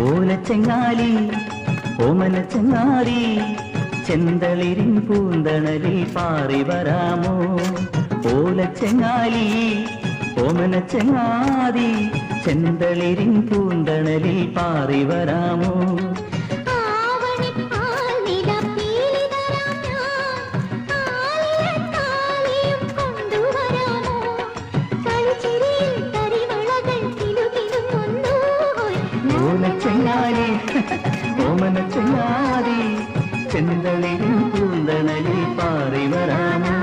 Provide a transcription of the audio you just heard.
ഓലച്ചെങ്ങാലി ഓമനച്ചെങ്ങാലി ചെന്തളിരിൻ പൂന്തണലിൽ പാറി വരാമോ ഓലച്ചെങ്ങാലി ഓമനച്ചെങ്ങാലി ചെന്തളിരിൻ പൂന്തണലിൽ പാറി വരാമോ ഓലച്ചെങ്ങാലി ഓമനച്ചെങ്ങാലി ചെന്തളിരിൻ പൂന്തണലിൽ പാറി വരാമോ